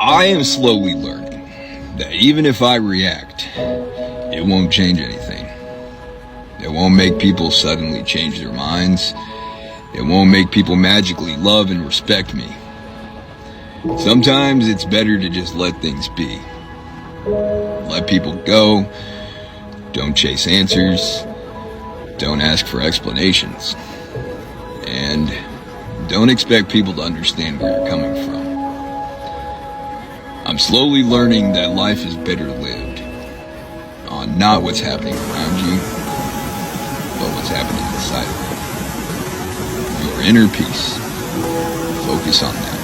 I am slowly learning that even if I react, it won't change anything. It won't make people suddenly change their minds. It won't make people magically love and respect me. Sometimes it's better to just let things be. Let people go. Don't chase answers. Don't ask for explanations. And don't expect people to understand where you're coming from. I'm slowly learning that life is better lived on not what's happening around you, but what's happening inside of you. Your inner peace. Focus on that.